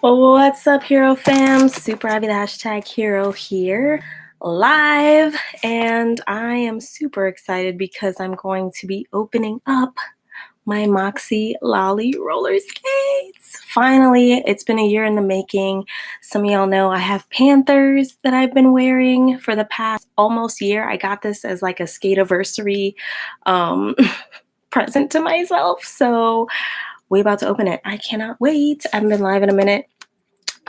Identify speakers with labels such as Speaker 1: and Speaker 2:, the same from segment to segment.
Speaker 1: What's up, Hero fam? Super Ivy, the hashtag hero here, live, and I am super excited because I'm going to be opening up my Moxi Lolly roller skates. Finally, it's been a year in the making. Some of y'all know I have Panthers that I've been wearing for the past almost year. I got this as like a skate-iversary present to myself, so we about to open it. I cannot wait. I haven't been live in a minute,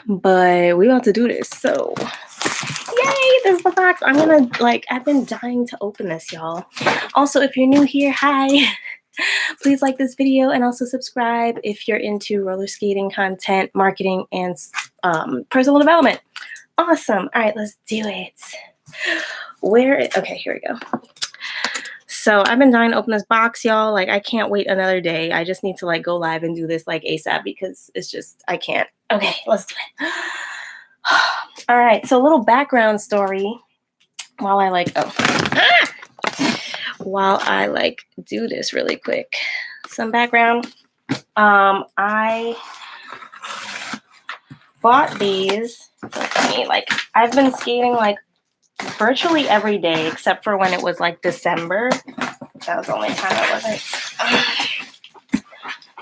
Speaker 1: but we about to do this. So yay, this is the box. I've been dying to open this, y'all. Also, if you're new here, hi. Please like this video and also subscribe if you're into roller skating content, marketing, and personal development. Awesome. All right, let's do it. Okay, here we go. So I've been dying to open this box, y'all. Like, I can't wait another day. I just need to like go live and do this like ASAP because it's just, I can't. Okay, let's do it. All right, so a little background story while I do this really quick. Some background. I bought these. So funny. Like, I've been skating like virtually every day except for when it was like December. That was the only time I wasn't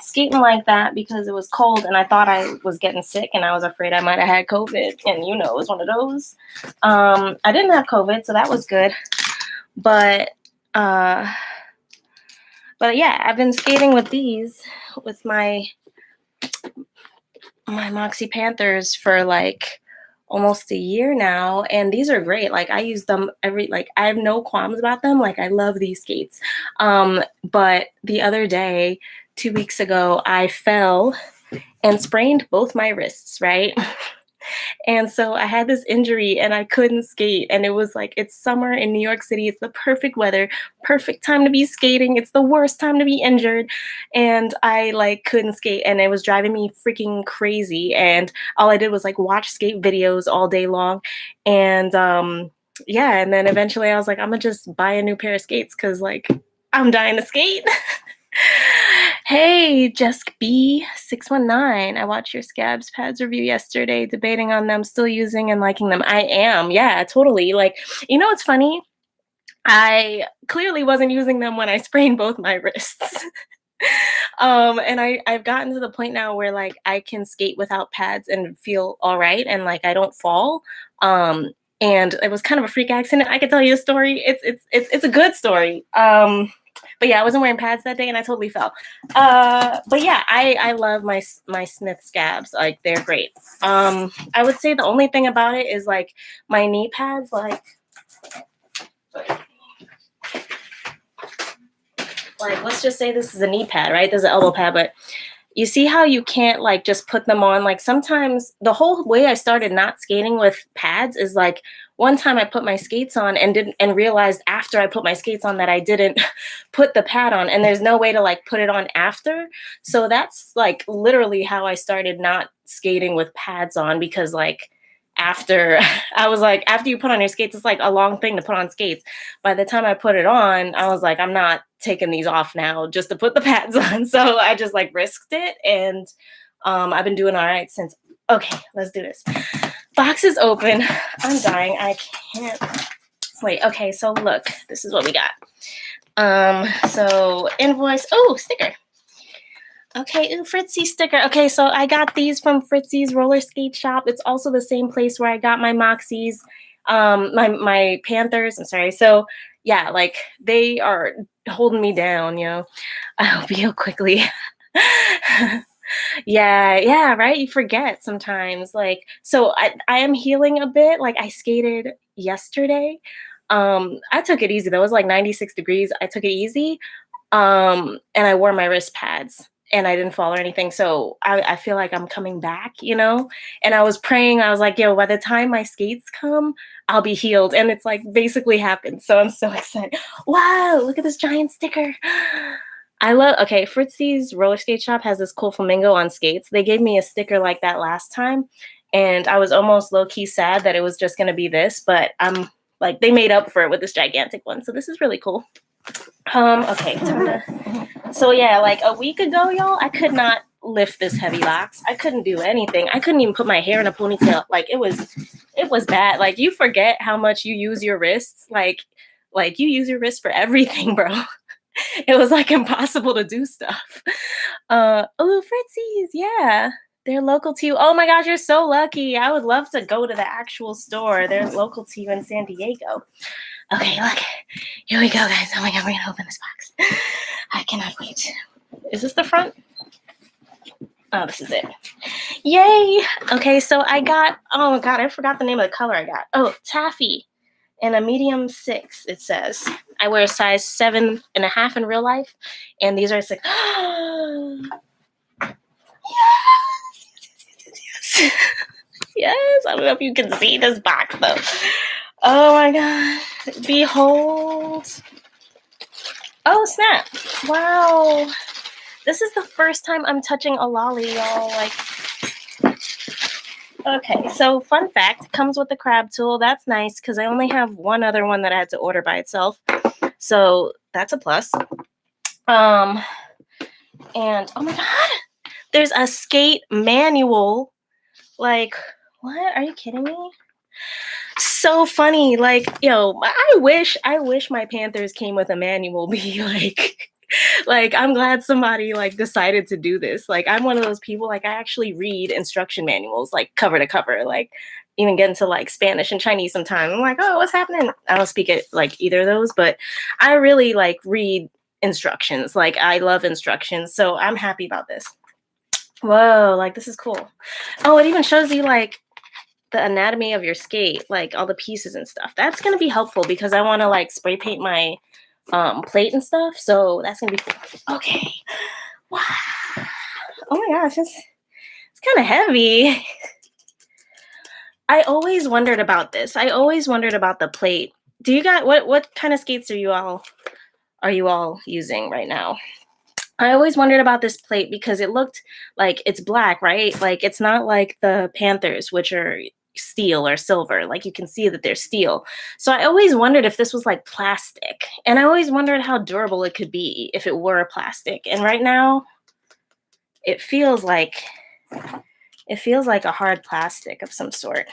Speaker 1: skating like that because it was cold and I thought I was getting sick and I was afraid I might have had COVID, and you know, it was one of those. I didn't have COVID, so that was good. But yeah, I've been skating with these with my Moxi Panthers for like almost a year now, and these are great. Like, I use them I have no qualms about them. Like, I love these skates. But the other day, 2 weeks ago, I fell and sprained both my wrists, right? And so I had this injury and I couldn't skate. And it was like, it's summer in New York City. It's the perfect weather, perfect time to be skating. It's the worst time to be injured. And I like couldn't skate and it was driving me freaking crazy. And all I did was like watch skate videos all day long. And yeah, and then eventually I was like, I'm gonna just buy a new pair of skates because like I'm dying to skate. Hey, Jessica B619. I watched your Scabs pads review yesterday, debating on them, still using and liking them. I am. Yeah, totally. Like, you know what's funny? I clearly wasn't using them when I sprained both my wrists. And I've gotten to the point now where like I can skate without pads and feel all right and like I don't fall. And it was kind of a freak accident. I could tell you a story. It's a good story. But yeah, I wasn't wearing pads that day and I totally fell. But yeah, I love my Smith Scabs. Like, they're great. I would say the only thing about it is like my knee pads, like let's just say this is a knee pad, right? This is an elbow pad, but you see how you can't like just put them on. Like, sometimes the whole way I started not skating with pads is like one time I put my skates on and realized after I put my skates on that I didn't put the pad on, and there's no way to like put it on after. So that's like literally how I started not skating with pads on, because like after you put on your skates, it's like a long thing to put on skates. By the time I put it on, I was like, I'm not taking these off now just to put the pads on. So I just like risked it, and I've been doing all right since. Okay, let's do this. Box is open. I'm dying. I can't wait. Okay, so look, this is what we got. So invoice. Oh, sticker. Okay, ooh, Fritzy sticker. Okay, so I got these from Fritzy's roller skate shop. It's also the same place where I got my Moxies, my Panthers. I'm sorry. So yeah, like they are holding me down, you know. I hope you heal quickly. Yeah, right. You forget sometimes. Like, so I am healing a bit. Like, I skated yesterday. I took it easy though. It was like 96 degrees. I took it easy. And I wore my wrist pads and I didn't fall or anything. So I feel like I'm coming back, you know? And I was praying, I was like, yo, by the time my skates come, I'll be healed. And it's like basically happened. So I'm so excited. Wow, look at this giant sticker. Okay, Fritzy's roller skate shop has this cool flamingo on skates. They gave me a sticker like that last time, and I was almost low-key sad that it was just gonna be this, but I'm like, they made up for it with this gigantic one. So this is really cool. Okay, so yeah, like a week ago, y'all, I could not lift this heavy box. I couldn't do anything. I couldn't even put my hair in a ponytail. Like it was bad. Like you forget how much you use your wrists. Like you use your wrist for everything, bro. It was like impossible to do stuff. Oh, Fritzies, yeah. They're local to you. Oh my gosh, you're so lucky. I would love to go to the actual store. They're local to you in San Diego. Okay, look. Here we go, guys. Oh my god, we're gonna open this box. I cannot wait. Is this the front? Oh, this is it. Yay! Okay, so I got, oh my god, I forgot the name of the color I got. Oh, taffy in a medium 6, it says. I wear a size 7.5 in real life, and these are 6. Yes! Yes! I don't know if you can see this box, though. Oh my god. Behold. Oh, snap. Wow. This is the first time I'm touching a lolly, y'all. Like, okay, so fun fact, comes with the crab tool. That's nice because I only have one other one that I had to order by itself. So that's a plus. And oh my god, there's a skate manual. Like, what? Are you kidding me? So funny. Like, yo, I wish my Panthers came with a manual. Be like I'm glad somebody like decided to do this. Like I'm one of those people, like I actually read instruction manuals like cover to cover, like even get into like Spanish and Chinese sometimes. I'm like, oh, what's happening? I don't speak it like either of those, but I really like read instructions. Like I love instructions, so I'm happy about this. Whoa, like this is cool. Oh, it even shows you like the anatomy of your skate, like all the pieces and stuff. That's gonna be helpful because I want to like spray paint my plate and stuff, so that's gonna be cool. Okay. Wow. Oh my gosh, it's kind of heavy. I always wondered about this. I always wondered about the plate. Do you got what kind of skates are you all using right now? I always wondered about this plate because it looked like it's black, right? Like it's not like the Panthers, which are steel or silver. Like you can see that they're steel. So I always wondered if this was like plastic. And I always wondered how durable it could be if it were plastic. And right now it feels like a hard plastic of some sort.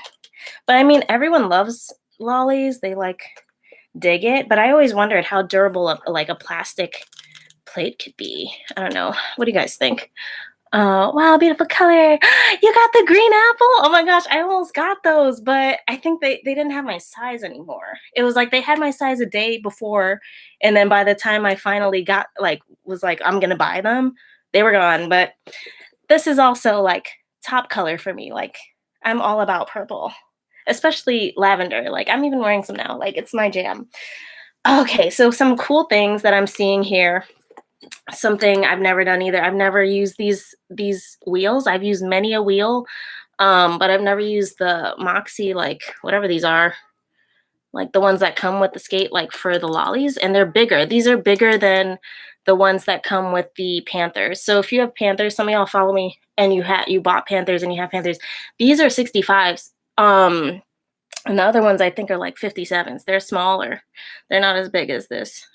Speaker 1: But I mean, everyone loves lollies. They like dig it, but I always wondered how durable a plastic plate could be. I don't know. What do you guys think? Wow, beautiful color. You got the green apple? Oh my gosh, I almost got those, but I think they didn't have my size anymore. It was like they had my size a day before, and then by the time I finally got was like I'm gonna buy them, they were gone. But this is also like top color for me. Like I'm all about purple, especially lavender. Like I'm even wearing some now. Like it's my jam. Okay, so some cool things that I'm seeing here. Something I've never done either. I've never used these wheels. I've used many a wheel, but I've never used the Moxi, like whatever these are, like the ones that come with the skate, like for the lollies, and they're bigger. These are bigger than the ones that come with the Panthers. So if you have Panthers, some of y'all follow me, and you bought Panthers and you have Panthers. These are 65s. And the other ones I think are like 57s. They're smaller. They're not as big as this.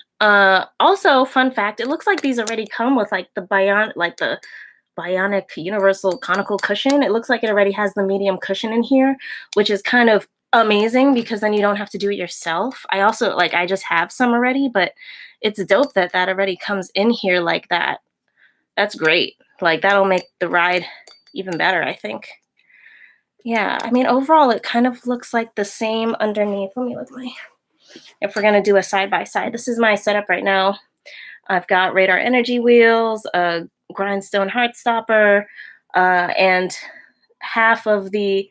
Speaker 1: Also, fun fact, it looks like these already come with like the bionic universal conical cushion. It looks like it already has the medium cushion in here, which is kind of amazing because then you don't have to do it yourself. I also I just have some already, but it's dope that already comes in here like that. That's great. Like that'll make the ride even better, I think. Yeah, I mean, overall, it kind of looks like the same underneath. Let me look if we're going to do a side-by-side. This is my setup right now. I've got radar energy wheels, a grindstone heart stopper, and half of the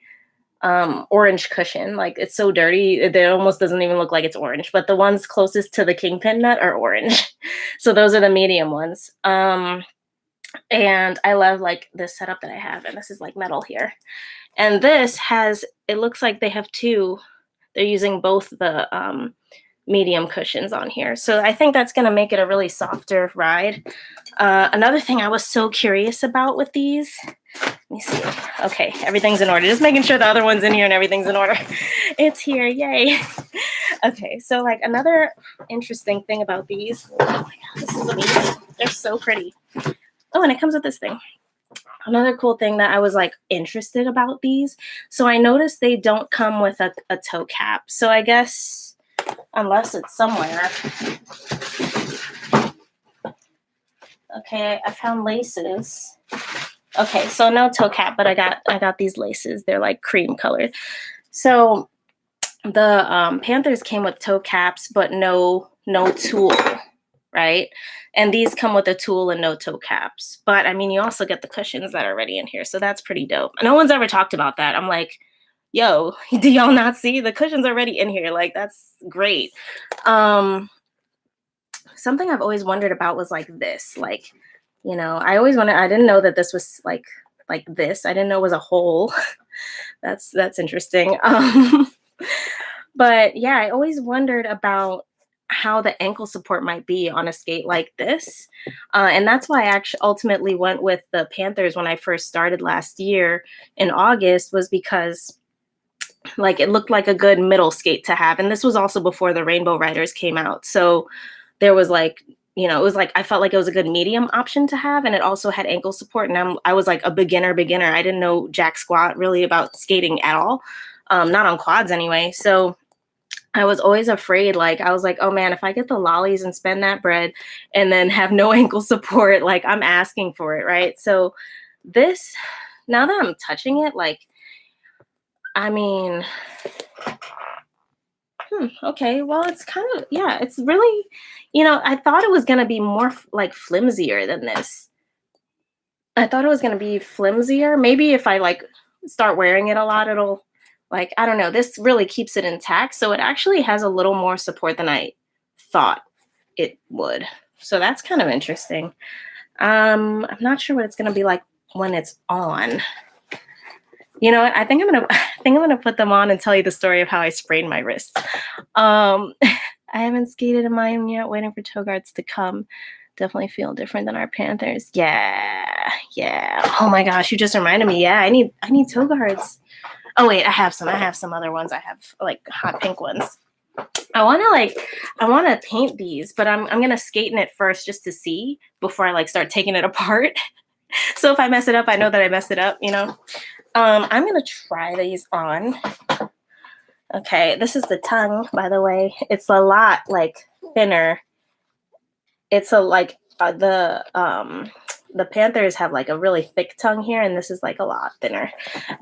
Speaker 1: orange cushion. Like, it's so dirty, it almost doesn't even look like it's orange. But the ones closest to the kingpin nut are orange. So those are the medium ones. And I love, like, this setup that I have. And this is, like, metal here. And this has, it looks like they have two. They're using both the medium cushions on here. So I think that's going to make it a really softer ride. Another thing I was so curious about with these, let me see. Okay, everything's in order. Just making sure the other one's in here and everything's in order. It's here, yay. Okay, so like another interesting thing about these, oh my God, this is amazing. They're so pretty. Oh, and it comes with this thing. Another cool thing that I was like interested about these. So I noticed they don't come with a toe cap. So I guess unless it's somewhere. Okay, I found laces. Okay, so no toe cap, but I got these laces. They're like cream colored. So the Panthers came with toe caps, but no tool, right? And these come with a tool and no toe caps. But I mean, you also get the cushions that are already in here, so that's pretty dope. No one's ever talked about that. I'm like, yo, do y'all not see the cushions already in here? Like that's great. Something I've always wondered about was like this, like, I always wanted. I didn't know that this was like this. I didn't know it was a hole. That's interesting. But yeah, I always wondered about how the ankle support might be on a skate like this. And that's why I actually ultimately went with the Panthers when I first started last year in August, was because like it looked like a good middle skate to have. And this was also before the Rainbow Riders came out. So there was like, it was like I felt like it was a good medium option to have, and it also had ankle support. And I was like a beginner. I didn't know jack squat really about skating at all, not on quads anyway. So I was always afraid. Like I was like, oh man, if I get the lollies and spend that bread and then have no ankle support, like I'm asking for it, right? So this, now that I'm touching it, like, I mean, okay, well, it's kind of, yeah, it's really, I thought it was going to be more like flimsier than this. I thought it was going to be flimsier. Maybe if I like start wearing it a lot, it'll like, I don't know. This really keeps it intact. So it actually has a little more support than I thought it would. So that's kind of interesting. I'm not sure what it's going to be like when it's on. You know what? I think I'm gonna put them on and tell you the story of how I sprained my wrist. I haven't skated in mine yet, waiting for toe guards to come. Definitely feel different than our Panthers. Yeah. Oh my gosh, you just reminded me. Yeah, I need toe guards. Oh wait, I have some other ones. I have like hot pink ones. I wanna paint these, but I'm gonna skate in it first just to see before I like start taking it apart. So if I mess it up, I know that I messed it up, I'm gonna try these on. Okay, this is the tongue, by the way. It's a lot like thinner. It's the Panthers have like a really thick tongue here, and this is like a lot thinner.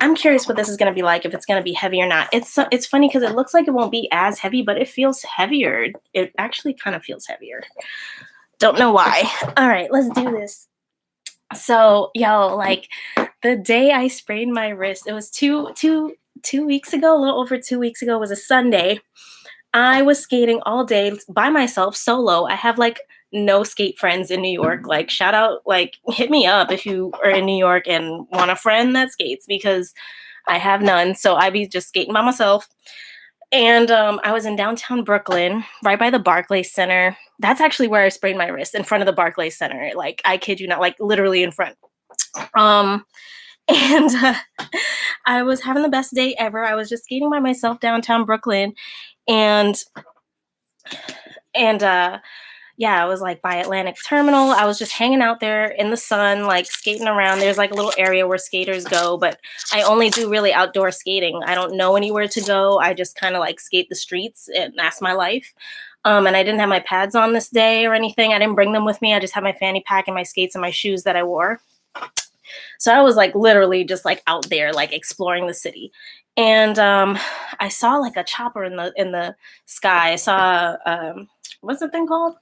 Speaker 1: I'm curious what this is gonna be like, if it's gonna be heavy or not. It's funny because it looks like it won't be as heavy, but it feels heavier. It actually kind of feels heavier. Don't know why. All right, let's do this. So, like the day I sprained my wrist, it was two weeks ago, a little over 2 weeks ago, was a Sunday. I was skating all day by myself, solo. I have like no skate friends in New York. Like, shout out, like, hit me up if you are in New York and want a friend that skates, because I have none. So I be just skating by myself. And I was in downtown Brooklyn, right by the Barclays Center. That's actually where I sprained my wrist, in front of the Barclays Center. Like, I kid you not, like literally in front. And I was having the best day ever. I was just skating by myself downtown Brooklyn, and yeah, I was like by Atlantic Terminal. I was just hanging out there in the sun, like skating around. There's like a little area where skaters go, but I only do really outdoor skating. I don't know anywhere to go. I just kind of like skate the streets, and that's my life. And I didn't have my pads on this day or anything. I didn't bring them with me. I just had my fanny pack and my skates and my shoes that I wore. So I was like literally just like out there, like exploring the city. And I saw like a chopper in the sky. I saw what's the thing called?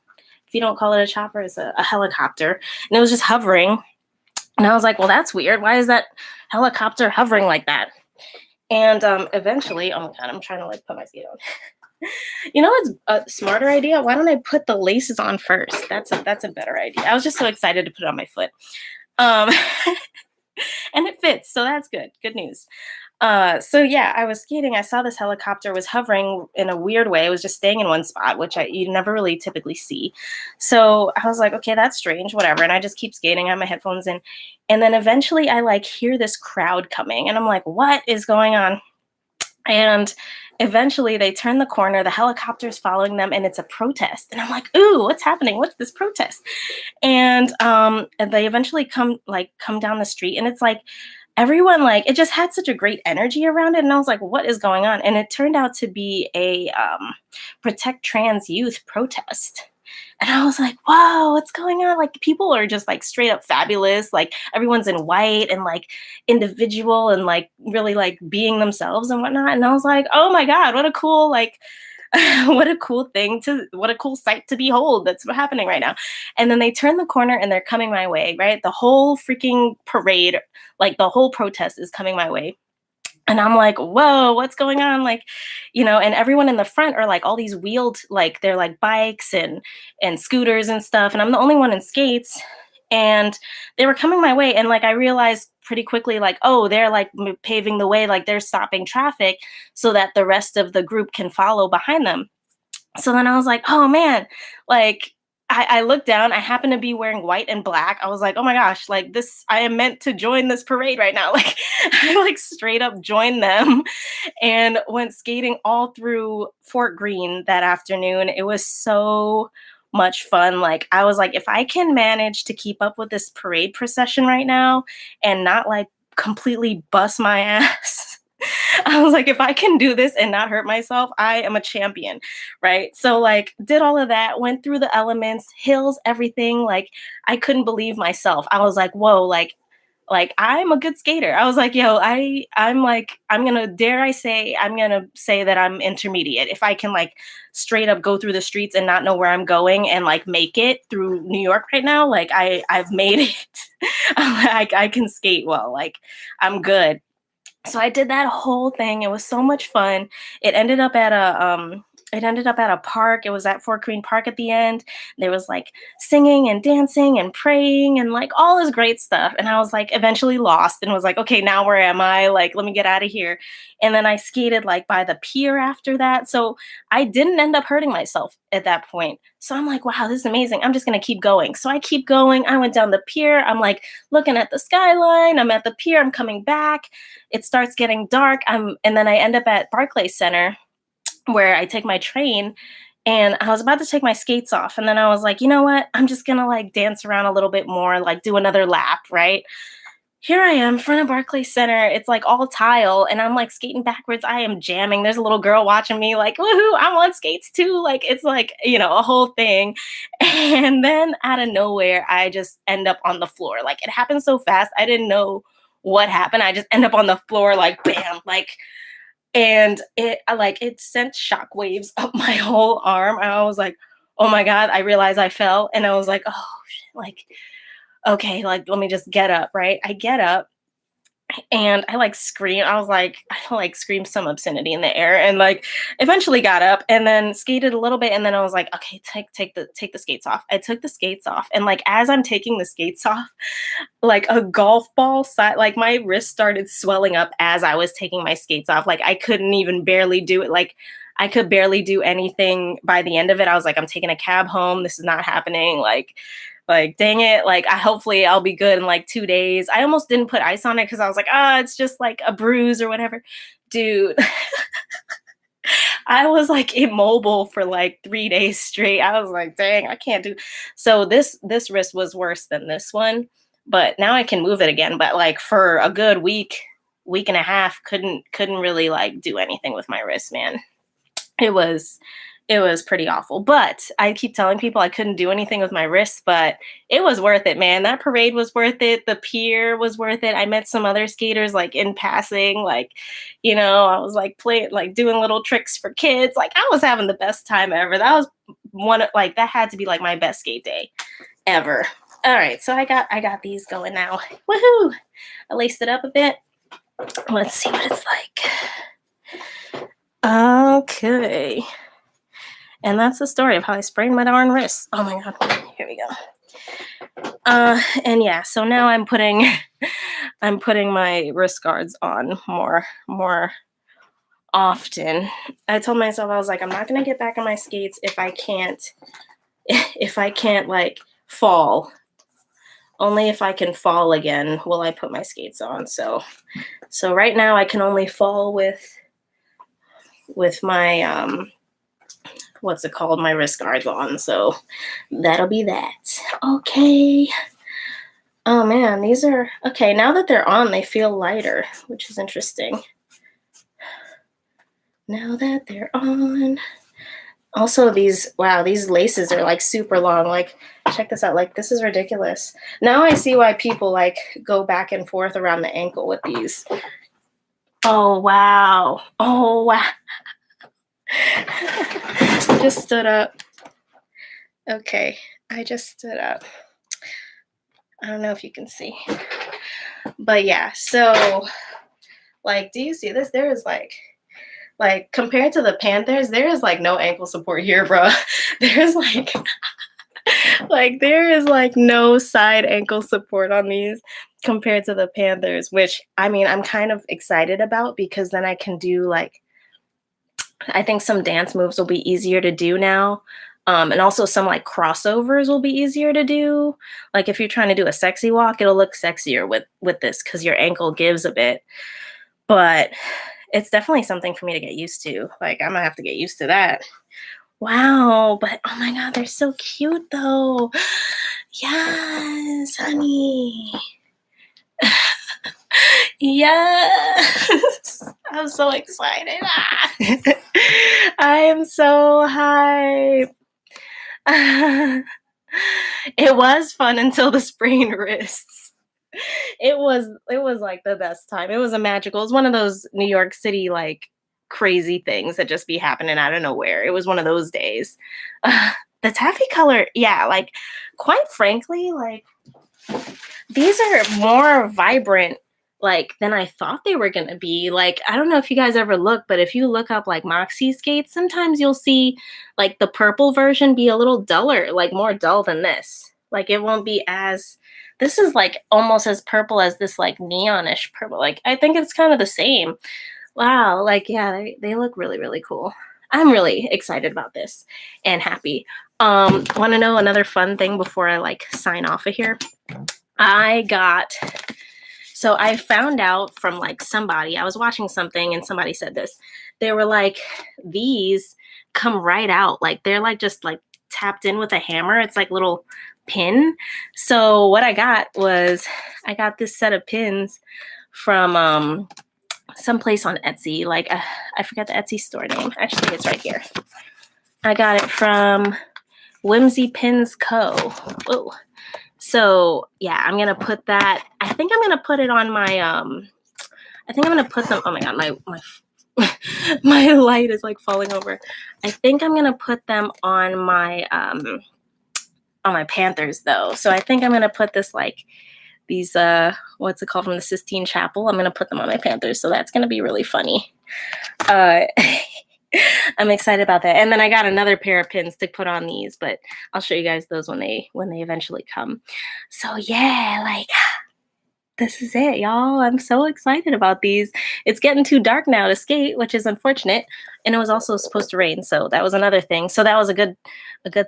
Speaker 1: If you don't call it a chopper, it's a helicopter. And it was just hovering. And I was like, well, that's weird. Why is that helicopter hovering like that? And eventually, oh my God, I'm trying to like put my skate on. What's a smarter idea? Why don't I put the laces on first? That's a better idea. I was just so excited to put it on my foot. And it fits, so that's good. Good news. So yeah, I was skating. I saw this helicopter was hovering in a weird way. It was just staying in one spot, which you never really typically see. So I was like, okay, that's strange, whatever. And I just keep skating. I have my headphones in. And then eventually I like hear this crowd coming, and I'm like, what is going on? And eventually they turn the corner, the helicopter's following them, and it's a protest. And I'm like, ooh, what's happening? What's this protest? And they eventually come down the street, and it's like everyone, like, it just had such a great energy around it. And I was like, what is going on? And it turned out to be a protect trans youth protest. And I was like, whoa, what's going on? Like, people are just like straight up fabulous. Like, everyone's in white and like individual and like really like being themselves and whatnot. And I was like, oh my God, what a cool, like, what a cool sight to behold that's happening right now. And then they turn the corner and they're coming my way, right? The whole freaking parade, like the whole protest is coming my way. And I'm like, whoa, what's going on? Like, and everyone in the front are like all these wheeled, like they're like bikes and scooters and stuff. And I'm the only one in skates. And they were coming my way. And like I realized pretty quickly, like, oh, they're like paving the way, like they're stopping traffic so that the rest of the group can follow behind them. So then I was like, oh man, like I looked down, I happened to be wearing white and black. I was like, oh my gosh, like this, I am meant to join this parade right now. Like I like straight up joined them and went skating all through Fort Greene that afternoon. It was so much fun. Like I was like, if I can manage to keep up with this parade procession right now and not like completely bust my ass. I was like, if I can do this and not hurt myself, I am a champion, right? So like did all of that, went through the elements, hills, everything. Like I couldn't believe myself. I was like, whoa, like I'm a good skater. I was like, yo, I'm like, I'm gonna say that I'm intermediate. If I can like straight up go through the streets and not know where I'm going and like make it through New York right now, like I've made it. I can skate well, like I'm good. So I did that whole thing. It was so much fun. It ended up at a park. It was at Fort Greene Park at the end. There was like singing and dancing and praying and like all this great stuff. And I was like eventually lost and was like, okay, now where am I? Like, let me get out of here. And then I skated like by the pier after that. So I didn't end up hurting myself at that point. So I'm like, wow, this is amazing. I'm just gonna keep going. So I keep going. I went down the pier. I'm like looking at the skyline. I'm at the pier. I'm coming back. It starts getting dark. And then I end up at Barclays Center where I take my train, and I was about to take my skates off. And then I was like, you know what? I'm just gonna like dance around a little bit more, like do another lap, right? Here I am in front of Barclays Center. It's like all tile, and I'm like skating backwards. I am jamming. There's a little girl watching me, like, woohoo, I'm on skates too. Like, it's like, a whole thing. And then out of nowhere, I just end up on the floor. Like, it happened so fast. I didn't know what happened. I just end up on the floor, like, bam, like, and it sent shockwaves up my whole arm. And I was like, oh my God, I realized I fell. And I was like, oh shit, like, okay, like, let me just get up, right? I get up and I like scream. I was like, I like screamed some obscenity in the air and like eventually got up and then skated a little bit. And then I was like, okay, take the skates off. I took the skates off. And like as I'm taking the skates off, like a golf ball side, like my wrist started swelling up as I was taking my skates off. Like I couldn't even barely do it. Like I could barely do anything by the end of it. I was like, I'm taking a cab home. This is not happening. Like, dang it. Like, hopefully I'll be good in like 2 days. I almost didn't put ice on it because I was like, it's just like a bruise or whatever. Dude, I was like immobile for like 3 days straight. I was like, dang, I can't do. So this wrist was worse than this one, but now I can move it again. But like for a good week and a half, couldn't really like do anything with my wrist, man. It was pretty awful. But I keep telling people I couldn't do anything with my wrists, but it was worth it, man. That parade was worth it. The pier was worth it. I met some other skaters like in passing, like, I was like playing, like doing little tricks for kids. Like I was having the best time ever. That was that had to be like my best skate day ever. All right, so I got these going now. Woohoo! I laced it up a bit. Let's see what it's like. Okay. And that's the story of how I sprained my darn wrist. Oh my God. Here we go. And yeah, so now I'm putting my wrist guards on more often. I told myself, I was like, I'm not gonna get back on my skates if I can't like fall. Only if I can fall again will I put my skates on. So right now I can only fall with with my what's it called, my wrist guards on. So that'll be that. Okay. Oh man, these are okay. Now that they're on, they feel lighter, which is interesting. Now that they're on. Also, these, wow, these laces are like super long. Like, check this out. Like, this is ridiculous. Now I see why people like go back and forth around the ankle with these. Oh, wow. Oh, wow. I just stood up. Okay, I just stood up. I don't know if you can see. But yeah, so like, do you see this? There is like compared to the Panthers, there is like no ankle support here, bro. There's like there is like no side ankle support on these compared to the Panthers, which I mean, I'm kind of excited about because then I can do like, I think some dance moves will be easier to do now. And also some like crossovers will be easier to do. Like if you're trying to do a sexy walk, it'll look sexier with this because your ankle gives a bit. But it's definitely something for me to get used to. Like I'm gonna have to get used to that. Wow, but oh my god, they're so cute though. Yes, honey. Yes. I'm so excited. I am so hyped. It was fun until the sprained wrists. It was like the best time. It was a magical. It was one of those New York City like crazy things that just be happening out of nowhere. It was one of those days. The taffy color, yeah, like quite frankly, like these are more vibrant like than I thought they were gonna be. Like, I don't know if you guys ever look, but if you look up like Moxi skates, sometimes you'll see like the purple version be a little duller, like more dull than this. Like it won't be as, this is like almost as purple as this like neonish purple. Like I think it's kind of the same. Wow, like yeah, they look really, really cool. I'm really excited about this and happy. Want to know another fun thing before I like sign off of here? So I found out from like somebody, I was watching something and somebody said this. They were like, these come right out. Like they're like just like tapped in with a hammer. It's like little pin. So what I got was, I got this set of pins from someplace on Etsy. Like I forget the Etsy store name. Actually, it's right here. I got it from Whimsy Pins Co. Whoa. So yeah, I'm gonna put that. I think I'm gonna put it on my I think I'm gonna put them. Oh my god, my my light is like falling over. I think I'm gonna put them on my Panthers though. So I think I'm gonna put this like these what's it called, from the Sistine Chapel. I'm gonna put them on my Panthers. So that's gonna be really funny. I'm excited about that. And then I got another pair of pins to put on these, but I'll show you guys those when they eventually come. So yeah, like this is it, y'all. I'm so excited about these. It's getting too dark now to skate, which is unfortunate. And it was also supposed to rain, so that was another thing. So that was a good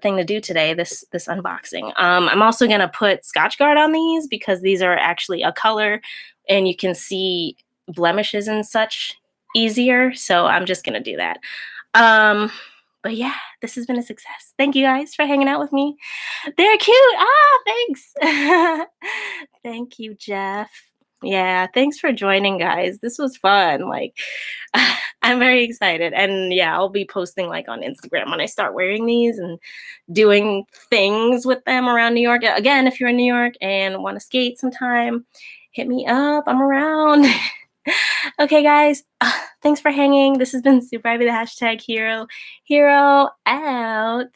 Speaker 1: thing to do today, this unboxing. I'm also gonna put Scotch Guard on these because these are actually a color and you can see blemishes and such easier. So I'm just gonna do that. But yeah, this has been a success. Thank you guys for hanging out with me. They're cute. Thanks. Thank you, Jeff. Yeah, thanks for joining, guys. This was fun. Like, I'm very excited. And yeah, I'll be posting like on Instagram when I start wearing these and doing things with them around New York. Again, if you're in New York and want to skate sometime, hit me up. I'm around. Okay, guys. Thanks for hanging. This has been Super Ivy, the hashtag hero. Hero out.